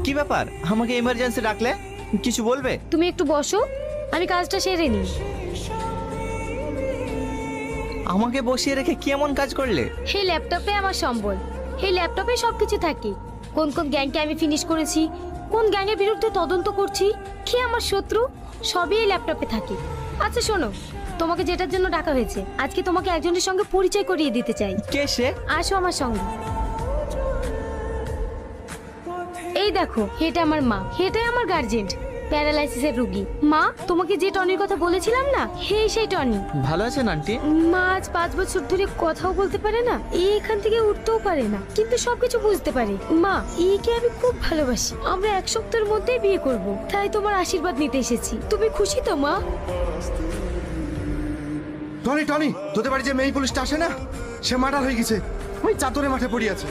কি ব্যাপার, আমাকে এমার্জেন্সি ডাকলে? কিছু বলবে? তুমি একটু বসো, আমি কাজটা সেরে নিই। আমাকে বসিয়ে রেখে কি এমন কাজ করলে? এই ল্যাপটপে আমার সম্বল, এই ল্যাপটপে সবকিছু থাকে। কোন কোন গ্যাংকে আমি ফিনিশ করেছি, কোন গ্যাংয়ের বিরুদ্ধে তদন্ত করছি, কে আমার শত্রু, সবই এই ল্যাপটপে থাকে। আচ্ছা শোনো, তোমাকে যেটার জন্য ডাকা হয়েছে, আজকে তোমাকে একজনের সঙ্গে পরিচয় করিয়ে দিতে চাই। কে সে? আসো আমার সঙ্গে। এই দেখো, এটা আমার মা, এটাই আমার গার্জেন, প্যারালাইসিসের রোগী। মা, তোমাকে যে টনির কথা বলেছিলাম না, সেই টনি। ভালো আছেন আন্টি? মা আজ 5 বছর ধরে কথাও বলতে পারে না, এখান থেকে উঠতেও পারে না, কিন্তু সবকিছু বুঝতে পারে। মা, একে আমি খুব ভালোবাসি, আমরা 1 সপ্তাহের মধ্যেই বিয়ে করব, তাই তোমার আশীর্বাদ নিতে এসেছি। তুমি খুশি তো মা? টনি, তোদের বাড়ি যে মেয়ে পুলিশটা আসে না, সে মার্ডার হয়ে গেছে, ওই চাতরে মাঠে পড়ে আছে।